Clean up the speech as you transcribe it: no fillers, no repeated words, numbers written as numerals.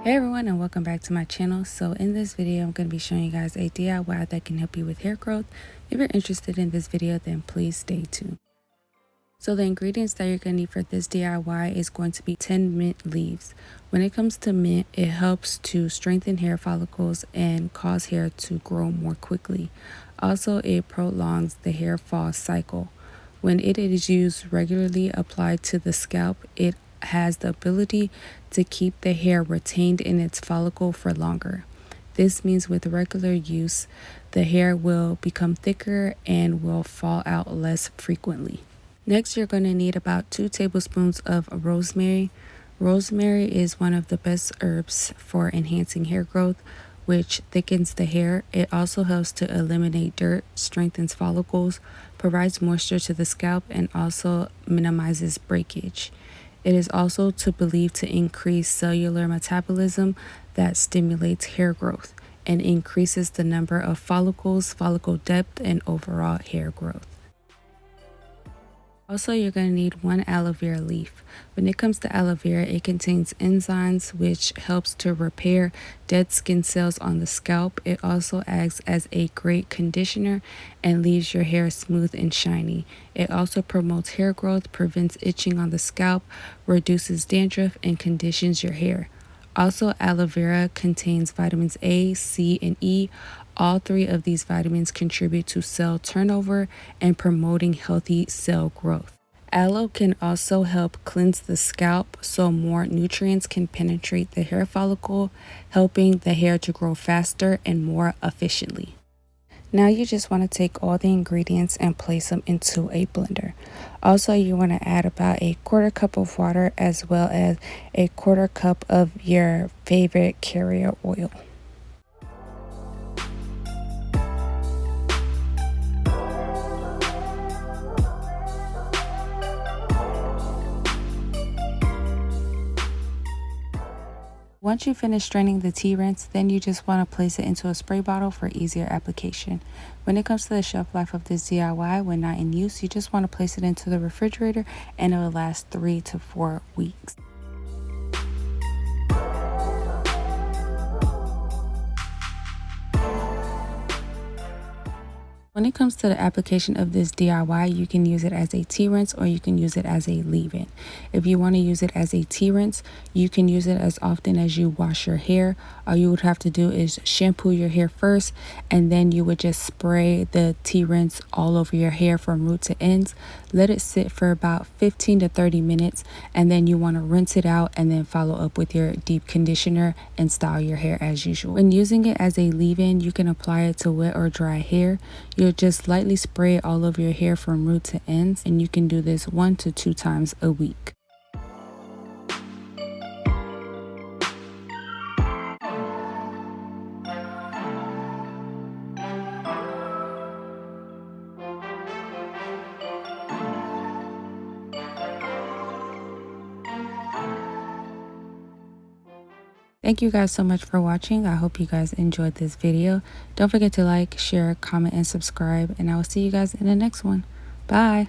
Hey everyone, and welcome back to my channel. So in this video I'm going to be showing you guys a DIY that can help you with hair growth. If you're interested in this video, then please stay tuned. So the ingredients that you're going to need for this DIY is going to be 10 mint leaves. When it comes to mint, it helps to strengthen hair follicles and cause hair to grow more quickly. Also, it prolongs the hair fall cycle. When it is used regularly applied to the scalp, it has the ability to keep the hair retained in its follicle for longer. This means with regular use, the hair will become thicker and will fall out less frequently. Next, you're going to need about 2 tablespoons of rosemary. Rosemary is one of the best herbs for enhancing hair growth, which thickens the hair. It also helps to eliminate dirt, strengthens follicles, provides moisture to the scalp, and also minimizes breakage. It is also believed to increase cellular metabolism that stimulates hair growth and increases the number of follicles, follicle depth, and overall hair growth. Also, you're going to need 1 aloe vera leaf. When it comes to aloe vera, it contains enzymes which helps to repair dead skin cells on the scalp. It also acts as a great conditioner and leaves your hair smooth and shiny. It also promotes hair growth, prevents itching on the scalp, reduces dandruff, and conditions your hair. Also, aloe vera contains vitamins A, C, and E. All 3 of these vitamins contribute to cell turnover and promoting healthy cell growth. Aloe can also help cleanse the scalp so more nutrients can penetrate the hair follicle, helping the hair to grow faster and more efficiently. Now you just want to take all the ingredients and place them into a blender. Also, you want to add about a 1/4 cup of water as well as a 1/4 cup of your favorite carrier oil. Once you finish straining the tea rinse, then you just want to place it into a spray bottle for easier application. When it comes to the shelf life of this DIY, when not in use, you just want to place it into the refrigerator and it will last 3 to 4 weeks. When it comes to the application of this DIY, you can use it as a tea rinse or you can use it as a leave-in. If you want to use it as a tea rinse, you can use it as often as you wash your hair. All you would have to do is shampoo your hair first, and then you would just spray the tea rinse all over your hair from root to ends. Let it sit for about 15 to 30 minutes, and then you want to rinse it out and then follow up with your deep conditioner and style your hair as usual. When using it as a leave-in, you can apply it to wet or dry hair. You'll just lightly spray it all over your hair from root to ends, and you can do this 1 to 2 times a week. Thank you guys so much for watching. I hope you guys enjoyed this video. Don't forget to like, share, comment, and subscribe, and I will see you guys in the next one. Bye.